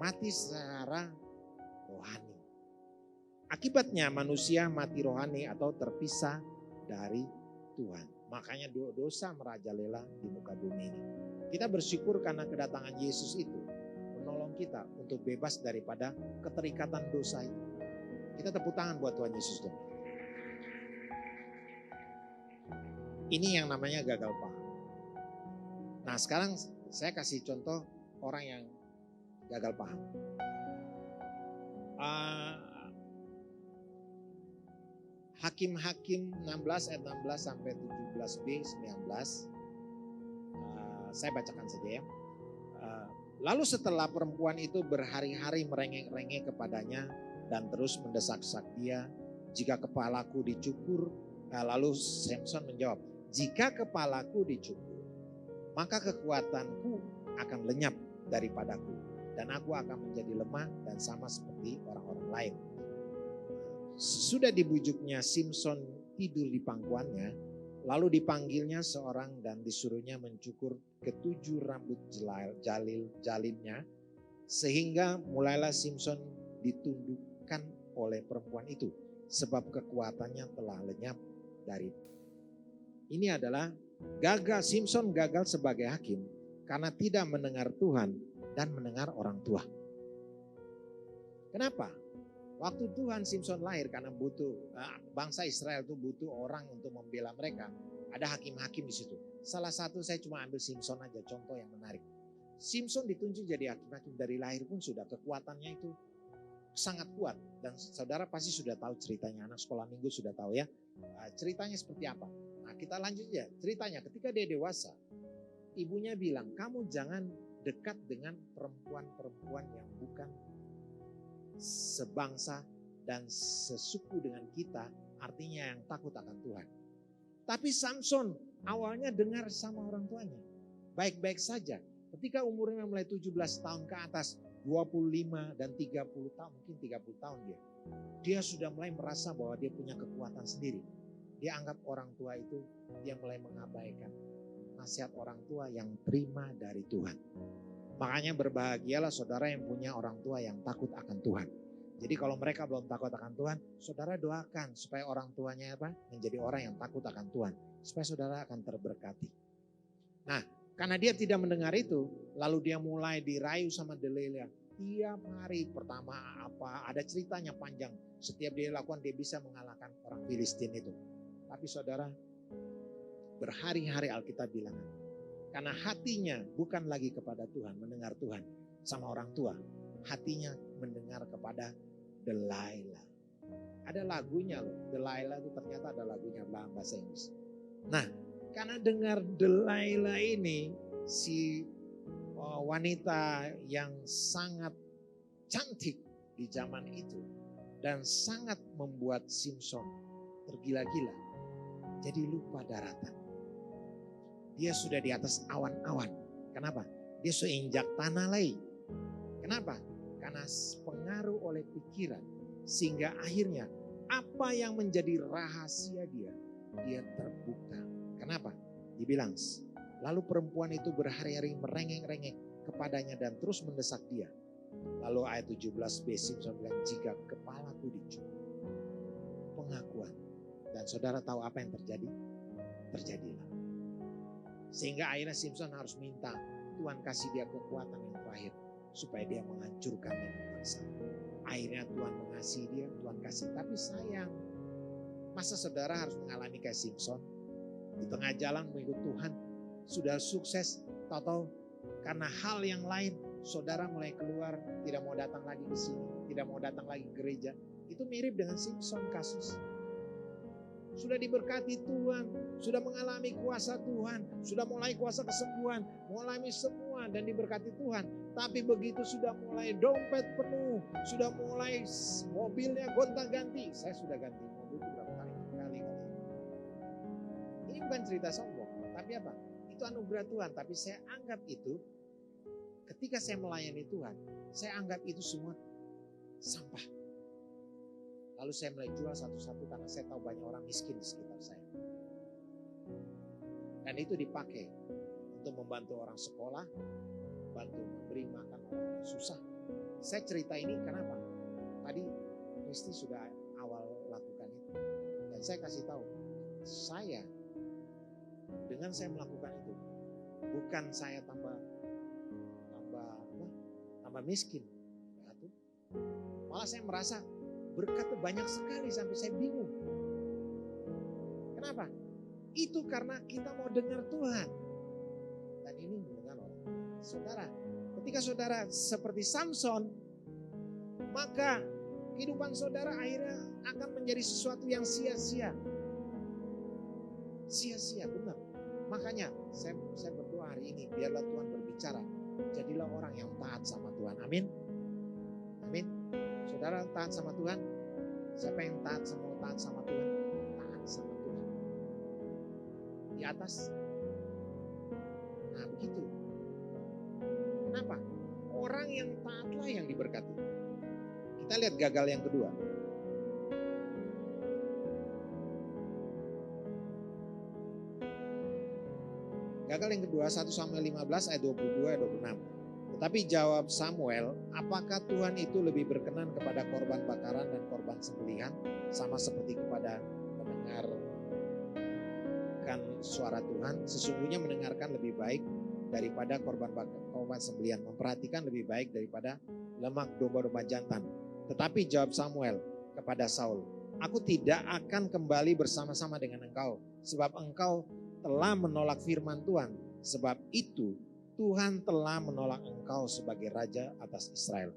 Mati secara rohani. Akibatnya manusia mati rohani atau terpisah dari Tuhan. Makanya dosa merajalela di muka bumi ini. Kita bersyukur karena kedatangan Yesus itu menolong kita untuk bebas daripada keterikatan dosa itu. Kita tepuk tangan buat Tuhan Yesus dong. Ini yang namanya gagal paham. Nah sekarang saya kasih contoh orang yang gagal paham. Hakim-Hakim 16 ayat 16 sampai 17b 19. Saya bacakan saja ya. Lalu setelah perempuan itu berhari-hari merengek-rengek kepadanya dan terus mendesak-desak dia, jika kepalaku dicukur, lalu Samson menjawab, jika kepalaku dicukur, maka kekuatanku akan lenyap daripadaku dan aku akan menjadi lemah dan sama seperti orang-orang lain. Sudah dibujuknya Samson tidur di pangkuannya, Lalu dipanggilnya seorang dan disuruhnya mencukur ketujuh rambut jalinnya, sehingga mulailah Simson ditundukkan oleh perempuan itu, sebab kekuatannya telah lenyap dari. Ini adalah Simson gagal sebagai hakim karena tidak mendengar Tuhan dan mendengar orang tua. Kenapa? Waktu Tuhan Simson lahir karena bangsa Israel itu butuh orang untuk membela mereka. Ada hakim-hakim di situ. Salah satu saya cuma ambil Simson aja, contoh yang menarik. Simson ditunjuk jadi hakim-hakim dari lahir pun sudah kekuatannya itu sangat kuat. Dan saudara pasti sudah tahu ceritanya, anak sekolah minggu sudah tahu ya. Ceritanya seperti apa? Nah kita lanjut ya, ceritanya ketika dia dewasa, ibunya bilang, kamu jangan dekat dengan perempuan-perempuan yang bukan sebangsa dan sesuku dengan kita, artinya yang takut akan Tuhan. Tapi Samson awalnya dengar sama orang tuanya, baik-baik saja. Ketika umurnya mulai 17 tahun ke atas, 25 dan 30 tahun, mungkin 30 tahun dia sudah mulai merasa bahwa dia punya kekuatan sendiri. Dia anggap orang tua itu, dia mulai mengabaikan nasihat orang tua yang terima dari Tuhan. Makanya berbahagialah saudara yang punya orang tua yang takut akan Tuhan. Jadi kalau mereka belum takut akan Tuhan, saudara doakan supaya orang tuanya menjadi orang yang takut akan Tuhan. Supaya saudara akan terberkati. Nah, karena dia tidak mendengar itu, lalu dia mulai dirayu sama Delilah. Tiap hari pertama ada ceritanya panjang. Setiap dia lakukan dia bisa mengalahkan orang Filistin itu. Tapi saudara, berhari-hari Alkitab bilang, karena hatinya bukan lagi kepada Tuhan, mendengar Tuhan sama orang tua. Hatinya mendengar kepada Delilah. Ada lagunya loh, Delilah itu ternyata ada lagunya dalam bahasa Inggris. Nah, karena dengar Delilah ini, si wanita yang sangat cantik di zaman itu. Dan sangat membuat Simson tergila-gila. Jadi lupa daratan. Dia sudah di atas awan-awan. Kenapa? Dia sudah injak tanah lagi. Kenapa? Karena pengaruh oleh pikiran. Sehingga akhirnya apa yang menjadi rahasia dia terbuka. Kenapa? Dibilang, lalu perempuan itu berhari-hari merengek-rengek kepadanya dan terus mendesak dia. Lalu ayat 17b Simson bilang, jika kepalaku dicukur. Pengakuan. Dan saudara tahu apa yang terjadi? Terjadilah. Sehingga akhirnya Simson harus minta Tuhan kasih dia kekuatan yang terakhir supaya dia menghancurkan yang bangsa. Akhirnya Tuhan mengasihi dia, Tuhan kasih. Tapi sayang, masa saudara harus mengalami kayak Simson? Di tengah jalan mengikut Tuhan, sudah sukses, tahu-tahu karena hal yang lain, saudara mulai keluar, tidak mau datang lagi ke sini, tidak mau datang lagi ke gereja. Itu mirip dengan Simson kasus. Sudah diberkati Tuhan, sudah mengalami kuasa Tuhan, sudah mulai kuasa kesembuhan, mengalami semua dan diberkati Tuhan. Tapi begitu sudah mulai dompet penuh, sudah mulai mobilnya gonta-ganti. Saya sudah ganti mobil berapa kali. Ini bukan cerita sombong, tapi apa? Itu anugerah Tuhan. Tapi saya anggap itu, ketika saya melayani Tuhan, saya anggap itu semua sampah. Lalu saya mulai jual satu-satu karena saya tahu banyak orang miskin di sekitar saya. Dan itu dipakai untuk membantu orang sekolah, bantu memberi makan orang susah. Saya cerita ini kenapa? Tadi Kristi sudah awal lakukan itu. Dan saya kasih tahu, saya dengan saya melakukan itu, bukan saya tambah miskin. Malah saya merasa berkat banyak sekali sampai saya bingung. Kenapa? Itu karena kita mau dengar Tuhan. Dan ini mendengar orang. Saudara, ketika saudara seperti Samson, maka kehidupan saudara akhirnya akan menjadi sesuatu yang sia-sia. Sia-sia, benar. Makanya saya berdoa hari ini, biarlah Tuhan berbicara. Jadilah orang yang taat sama Tuhan. Amin. Amin. Saudara taat sama Tuhan. Siapa yang taat sama Tuhan? Taat sama Tuhan. Di atas. Nah begitu. Kenapa? Orang yang taatlah yang diberkati. Kita lihat gagal yang kedua. Gagal yang kedua 1 Samuel 15 ayat 22-26. Tetapi jawab Samuel, apakah Tuhan itu lebih berkenan kepada korban bakaran dan korban sembelihan sama seperti kepada mendengarkan suara Tuhan? Sesungguhnya mendengarkan lebih baik daripada korban sembelihan, memperhatikan lebih baik daripada lemak domba-domba jantan. Tetapi jawab Samuel kepada Saul, aku tidak akan kembali bersama-sama dengan engkau, sebab engkau telah menolak firman Tuhan. Sebab itu Tuhan telah menolak engkau sebagai raja atas Israel.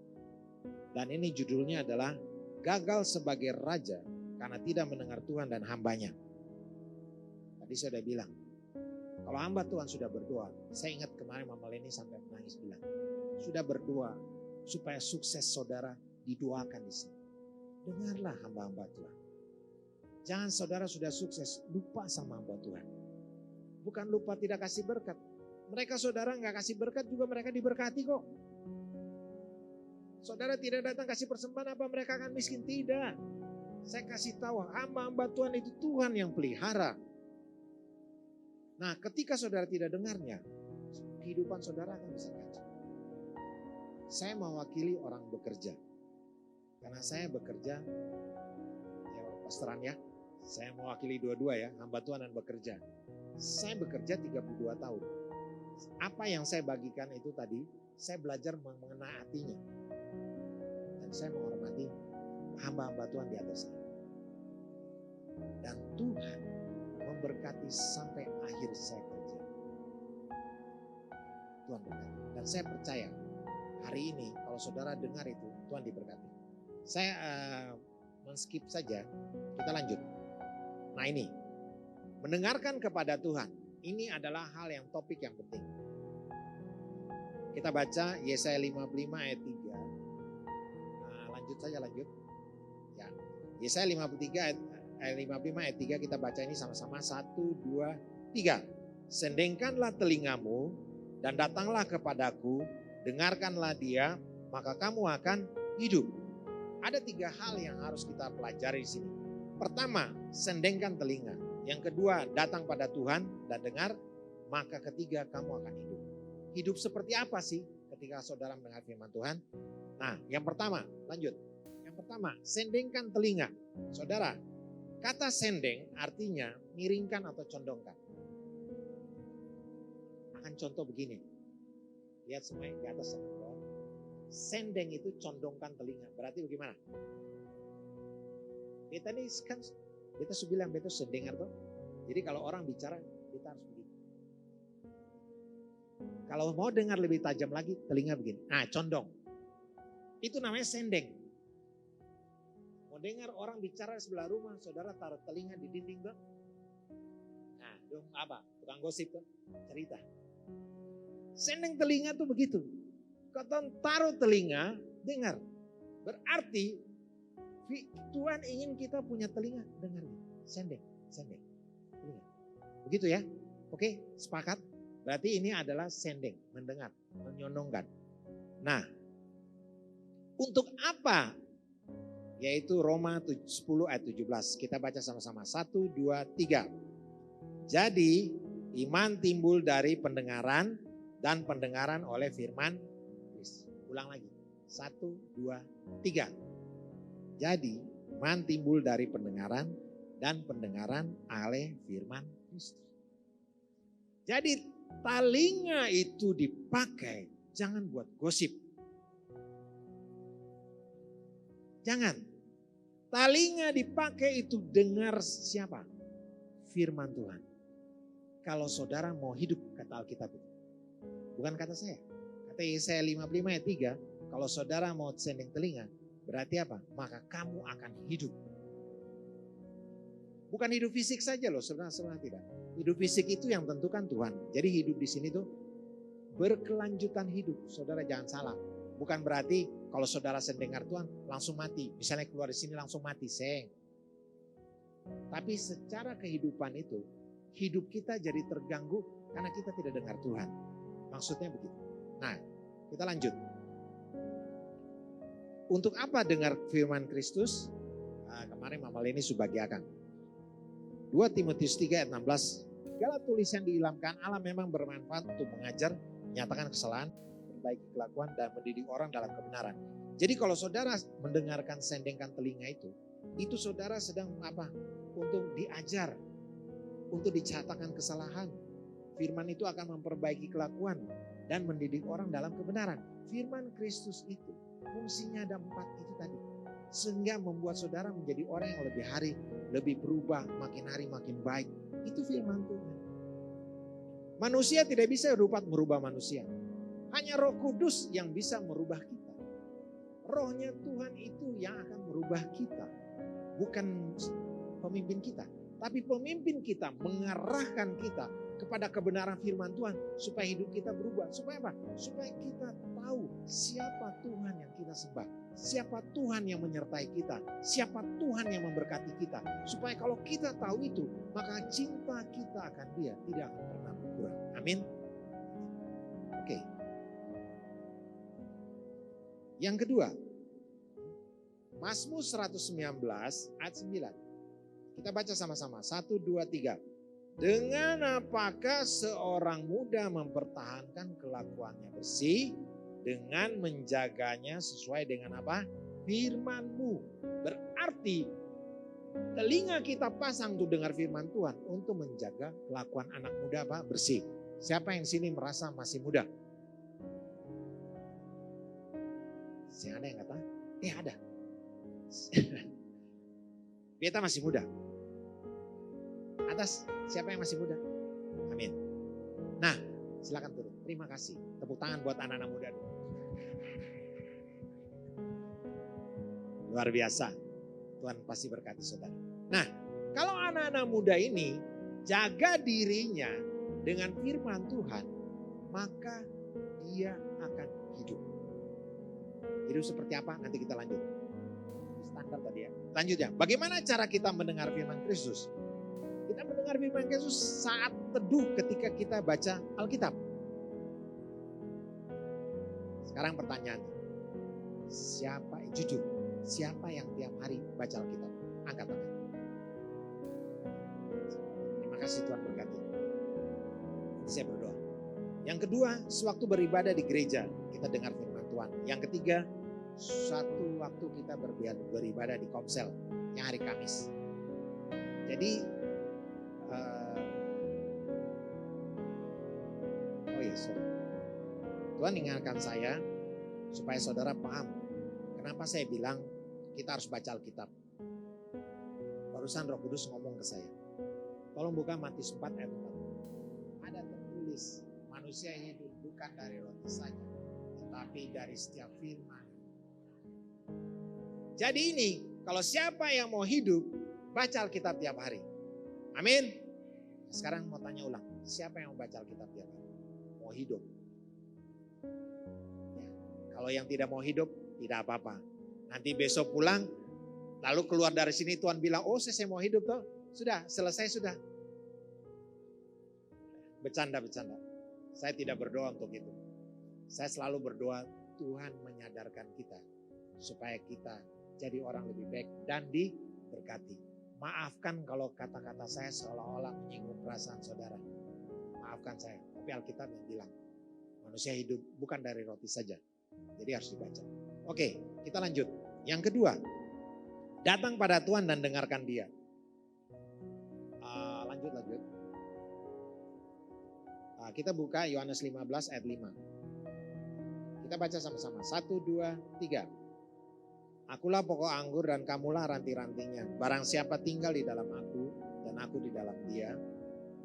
Dan ini judulnya adalah gagal sebagai raja karena tidak mendengar Tuhan dan hambanya. Tadi saya sudah bilang, kalau hamba Tuhan sudah berdoa, saya ingat kemarin Mama Leni sampai menangis bilang, sudah berdoa supaya sukses saudara didoakan di sini. Dengarlah hamba-hamba Tuhan. Jangan saudara sudah sukses lupa sama hamba Tuhan. Bukan lupa tidak kasih berkat. Mereka saudara nggak kasih berkat juga mereka diberkati kok. Saudara tidak datang kasih persembahan apa mereka akan miskin? Tidak. Saya kasih tahu hamba-hamba Tuhan itu Tuhan yang pelihara. Nah ketika saudara tidak dengarnya, kehidupan saudara akan bisa kacau. Saya mewakili orang bekerja. Karena saya bekerja, ya pastoran ya, saya mewakili dua-dua ya, hamba Tuhan dan bekerja. Saya bekerja 32 tahun. Apa yang saya bagikan itu tadi, saya belajar menaatinya. Dan saya menghormati hamba-hamba Tuhan di atas saya. Dan Tuhan memberkati sampai akhir saya kerja. Tuhan berkati. Dan saya percaya hari ini kalau saudara dengar itu, Tuhan diberkati. Saya men-skip saja, kita lanjut. Nah ini, mendengarkan kepada Tuhan, ini adalah hal yang topik yang penting. Kita baca Yesaya 55 ayat 3. Nah, lanjut saja. Ya, Yesaya 55 ayat 3 kita baca ini sama-sama. 1, 2, 3. Sendengkanlah telingamu dan datanglah kepadaku, dengarkanlah dia, maka kamu akan hidup. Ada 3 hal yang harus kita pelajari di sini. Pertama, sendengkan telinga. Yang kedua, datang pada Tuhan dan dengar. Maka ketiga, kamu akan hidup. Hidup seperti apa sih ketika saudara mendengar firman Tuhan? Nah, yang pertama, lanjut. Yang pertama, sendengkan telinga. Saudara, kata sendeng artinya miringkan atau condongkan. Akan contoh begini. Lihat semuanya di atas sama bawah. Sendeng itu condongkan telinga. Berarti bagaimana? Beta ini kan, beta sudah bilang beta sendengar tuh. Jadi kalau orang bicara, beta harus begitu. Kalau mau dengar lebih tajam lagi, telinga begini. Nah, condong. Itu namanya sendeng. Mau dengar orang bicara di sebelah rumah, saudara taruh telinga di dinding tuh. Nah, dong apa? Tukang gosip tuh, cerita. Sendeng telinga tuh begitu. Kata taruh telinga, dengar. Berarti Tuhan ingin kita punya telinga, dengar. Sendeng. Telinga. Begitu ya? Oke, sepakat? Berarti ini adalah sendeng, mendengar, menyonongkan. Nah, untuk apa? Yaitu Roma 10 ayat 17. Kita baca sama-sama. 1, 2, 3. Jadi iman timbul dari pendengaran dan pendengaran oleh firman. Ulang lagi. 1, 2, 3. Jadi iman timbul dari pendengaran dan pendengaran oleh firman Kristus. Jadi telinga itu dipakai jangan buat gosip. Jangan. Telinga dipakai itu dengar siapa? Firman Tuhan. Kalau saudara mau hidup, kata Alkitab itu. Bukan kata saya. Kata Yesaya 55 ayat 3, kalau saudara mau sendeng telinga, berarti apa? Maka kamu akan hidup. Bukan hidup fisik saja loh, sebenarnya tidak. Hidup fisik itu yang tentukan Tuhan. Jadi hidup di sini tuh berkelanjutan hidup. Saudara jangan salah. Bukan berarti kalau saudara mendengar Tuhan langsung mati. Misalnya keluar di sini langsung mati, seng. Tapi secara kehidupan itu, hidup kita jadi terganggu karena kita tidak dengar Tuhan. Maksudnya begitu. Nah, kita lanjut. Untuk apa dengar firman Kristus? Nah, kemarin Mama Leni subagiakan. 2 Timotius 3 ayat 16 segala tulisan diilhamkan Allah memang bermanfaat untuk mengajar, menyatakan kesalahan, memperbaiki kelakuan, dan mendidik orang dalam kebenaran. Jadi kalau saudara mendengarkan sendengkan telinga itu saudara sedang apa? Untuk diajar, untuk dicatatkan kesalahan. Firman itu akan memperbaiki kelakuan dan mendidik orang dalam kebenaran. Firman Kristus itu fungsinya ada 4 itu tadi. Sehingga membuat saudara menjadi orang yang lebih hari, lebih berubah, makin hari makin baik. Itu firman Tuhan. Manusia tidak bisa merubah manusia. Hanya Roh Kudus yang bisa merubah kita. Rohnya Tuhan itu yang akan merubah kita. Bukan pemimpin kita. Tapi pemimpin kita mengarahkan kita kepada kebenaran firman Tuhan. Supaya hidup kita berubah. Supaya apa? Supaya kita tahu siapa Tuhan yang kita sembah. Siapa Tuhan yang menyertai kita. Siapa Tuhan yang memberkati kita. Supaya kalau kita tahu itu, maka cinta kita akan Dia tidak akan pernah berkurang. Amin. Oke. Yang kedua, Mazmur 119 ayat 9. Kita baca sama-sama. 1, 2, 3. Dengan apakah seorang muda mempertahankan kelakuannya bersih, dengan menjaganya sesuai dengan apa? Firman-Mu. Berarti telinga kita pasang untuk dengar firman Tuhan untuk menjaga kelakuan anak muda apa? Bersih. Siapa yang di sini merasa masih muda? Siapa ada yang kata? Ada. Kita masih muda. Atas, siapa yang masih muda? Amin. Nah, silakan turun. Terima kasih. Tepuk tangan buat anak-anak muda. Luar biasa. Tuhan pasti berkati saudara. Nah, kalau anak-anak muda ini jaga dirinya dengan firman Tuhan, maka dia akan hidup. Hidup seperti apa? Nanti kita lanjut. Standar tadi ya. Lanjut ya. Bagaimana cara kita mendengar firman Kristus? Kita mendengar firman Kristus saat teduh ketika kita baca Alkitab. Sekarang pertanyaan, siapa yang tiap hari baca Alkitab? Angkat tangan. Terima kasih Tuhan berkati. Saya berdoa. Yang kedua, sewaktu beribadah di gereja, kita dengar firman Tuhan. Yang ketiga, suatu waktu kita beribadah di Komsel, yang hari Kamis. Jadi, Tuhan ingatkan saya supaya saudara paham kenapa saya bilang kita harus baca Alkitab. Barusan Roh Kudus ngomong ke saya. Tolong buka Matius 4 ayat 4. Ada tertulis, manusia hidup bukan dari roti saja, tetapi dari setiap firman. Jadi ini, kalau siapa yang mau hidup, baca Alkitab tiap hari. Amin. Sekarang mau tanya ulang, siapa yang mau baca Alkitab tiap hari? Mau hidup. Kalau yang tidak mau hidup, tidak apa-apa. Nanti besok pulang, lalu keluar dari sini Tuhan bilang, oh saya mau hidup toh. Sudah, selesai sudah. Bercanda. Saya tidak berdoa untuk itu. Saya selalu berdoa, Tuhan menyadarkan kita. Supaya kita jadi orang lebih baik dan diberkati. Maafkan kalau kata-kata saya seolah-olah menyinggung perasaan saudara. Maafkan saya, tapi Alkitab yang bilang, manusia hidup bukan dari roti saja. Jadi harus dibaca. Oke, kita lanjut. Yang kedua, datang pada Tuhan dan dengarkan Dia. Lanjut. Kita buka Yohanes 15 ayat 5. Kita baca sama-sama. 1, 2, 3. Akulah pokok anggur dan kamulah ranting-rantingnya. Barang siapa tinggal di dalam aku dan aku di dalam dia,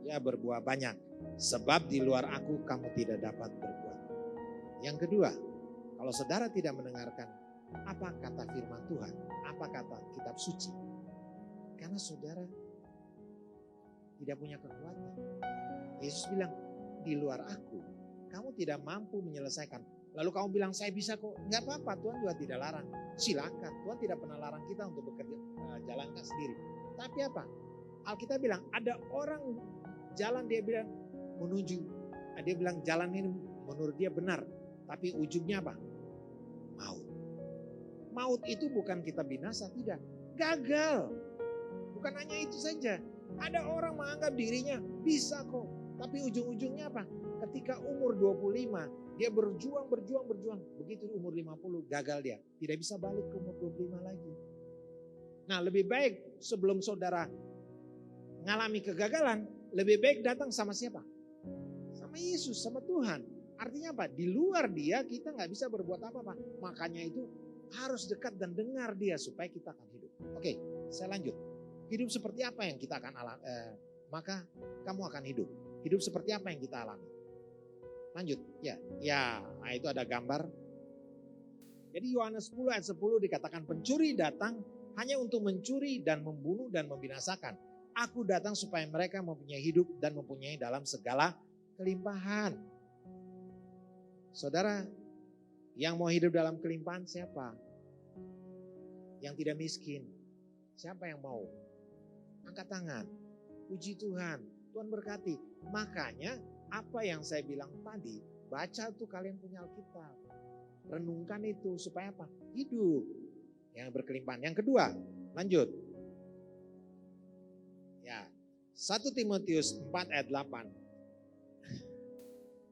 ia berbuah banyak. Sebab di luar aku kamu tidak dapat berbuat. Yang kedua, kalau saudara tidak mendengarkan apa kata firman Tuhan, apa kata kitab suci, karena saudara tidak punya kekuatan. Yesus bilang, di luar aku, kamu tidak mampu menyelesaikan. Lalu kamu bilang, saya bisa kok. Enggak apa-apa, Tuhan juga tidak larang. Silakan, Tuhan tidak pernah larang kita untuk bekerja, jalankan sendiri. Tapi apa? Alkitab bilang, ada orang jalan dia bilang menuju. Dia bilang jalan ini menurut dia benar. Tapi ujungnya apa? Maut. Maut itu bukan kita binasa, tidak. Gagal. Bukan hanya itu saja. Ada orang menganggap dirinya bisa kok. Tapi ujung-ujungnya apa? Ketika umur 25, dia berjuang. Begitu umur 50, gagal dia. Tidak bisa balik ke umur 25 lagi. Nah, lebih baik sebelum saudara mengalami kegagalan, lebih baik datang sama siapa? Sama Yesus, sama Tuhan. Artinya apa? Di luar dia kita nggak bisa berbuat apa-apa. Makanya itu harus dekat dan dengar dia supaya kita akan hidup. Oke, saya lanjut. Hidup seperti apa yang kita akan alami? Maka kamu akan hidup. Hidup seperti apa yang kita alami? Lanjut, nah itu ada gambar. Jadi Yohanes 10 ayat 10 dikatakan pencuri datang hanya untuk mencuri dan membunuh dan membinasakan. Aku datang supaya mereka mempunyai hidup dan mempunyai dalam segala kelimpahan. Saudara, yang mau hidup dalam kelimpahan siapa? Yang tidak miskin. Siapa yang mau? Angkat tangan. Puji Tuhan. Tuhan berkati. Makanya apa yang saya bilang tadi, baca tuh kalian punya Alkitab. Renungkan itu supaya apa? Hidup yang berkelimpahan. Yang kedua, lanjut. 1 Timotius 4 ayat 8.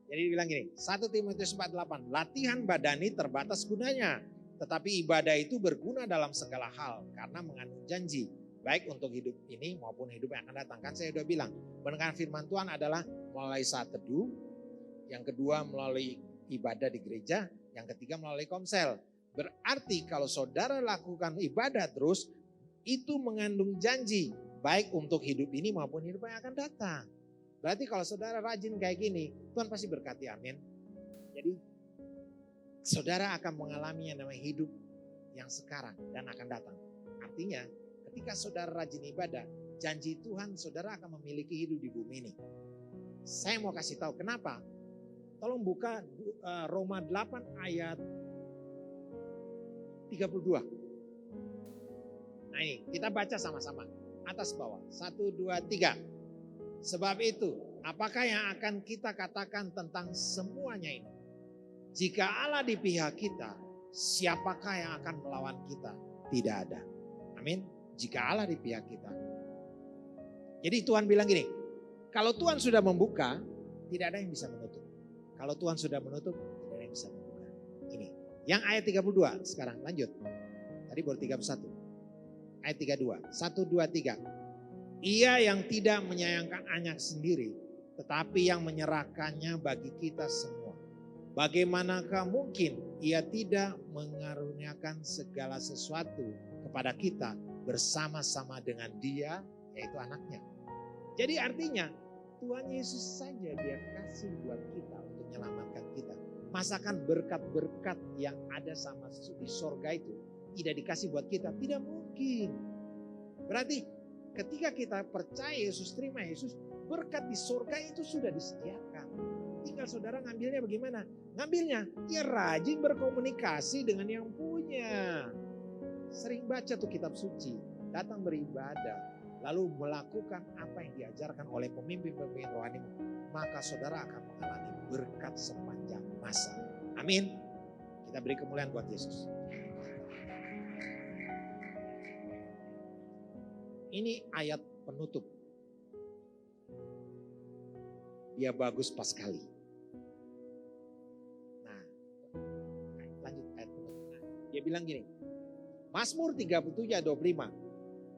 Jadi dibilang gini, 1 Timotius 4:8, latihan badani terbatas gunanya, tetapi ibadah itu berguna dalam segala hal karena mengandung janji, baik untuk hidup ini maupun hidup yang akan datang. Kan saya sudah bilang, mendengar firman Tuhan adalah melalui saat teduh, yang kedua melalui ibadah di gereja, yang ketiga melalui komsel. Berarti kalau saudara lakukan ibadah terus, itu mengandung janji, baik untuk hidup ini maupun hidup yang akan datang. Berarti kalau saudara rajin kayak gini, Tuhan pasti berkati, amin. Jadi saudara akan mengalami yang namanya hidup yang sekarang dan akan datang. Artinya ketika saudara rajin ibadah, janji Tuhan saudara akan memiliki hidup di bumi ini. Saya mau kasih tahu kenapa. Tolong buka Roma 8 ayat 32. Nah ini kita baca sama-sama. Atas bawah. 1, 2, 3. Sebab itu, apakah yang akan kita katakan tentang semuanya ini? Jika Allah di pihak kita, siapakah yang akan melawan kita? Tidak ada. Amin. Jika Allah di pihak kita. Jadi Tuhan bilang gini, kalau Tuhan sudah membuka, tidak ada yang bisa menutup. Kalau Tuhan sudah menutup, tidak ada yang bisa membuka. Ini. Yang ayat 32 sekarang lanjut. Tadi baru 31. Ayat 32. 1, 2, 3. Ia yang tidak menyayangkan anak sendiri, tetapi yang menyerahkannya bagi kita semua. Bagaimanakah mungkin ia tidak mengaruniakan segala sesuatu kepada kita bersama-sama dengan dia, yaitu anaknya. Jadi artinya Tuhan Yesus saja dia kasih buat kita untuk menyelamatkan kita. Masakan berkat-berkat yang ada sama di sorga itu tidak dikasih buat kita? Tidak mungkin. Berarti ketika kita percaya Yesus, terima Yesus, berkat di surga itu sudah disediakan. Tinggal saudara ngambilnya bagaimana? Ngambilnya, ya rajin berkomunikasi dengan yang punya. Sering baca tuh kitab suci, datang beribadah, lalu melakukan apa yang diajarkan oleh pemimpin-pemimpin rohani. Maka saudara akan mengalami berkat sepanjang masa. Amin. Kita beri kemuliaan buat Yesus. Ini ayat penutup. Dia bagus pas sekali. Nah, lanjut ayat penutup. Nah, dia bilang gini. Mazmur 37 ayat 25.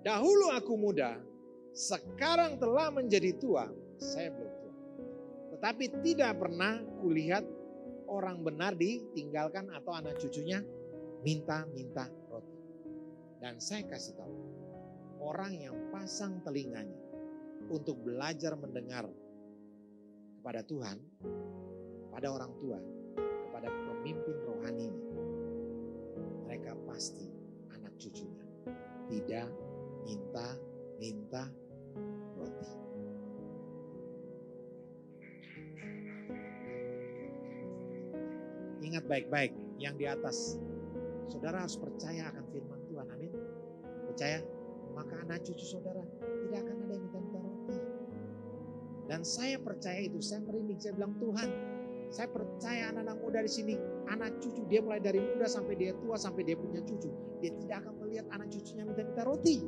Dahulu aku muda, sekarang telah menjadi tua. Saya belum tua. Tetapi tidak pernah kulihat orang benar ditinggalkan atau anak cucunya minta-minta roti. Dan saya kasih tahu. Orang yang pasang telinganya untuk belajar mendengar kepada Tuhan, pada orang tua, kepada pemimpin rohaninya, mereka pasti anak cucunya tidak minta-minta roti. Ingat baik-baik yang di atas. Saudara harus percaya akan firman Tuhan, amin. Percaya? Maka anak cucu saudara tidak akan ada yang minta-minta roti. Dan saya percaya itu, saya merinding, saya bilang Tuhan, saya percaya anak-anak muda di sini, anak cucu dia mulai dari muda sampai dia tua, sampai dia punya cucu, dia tidak akan melihat anak cucunya minta-minta roti.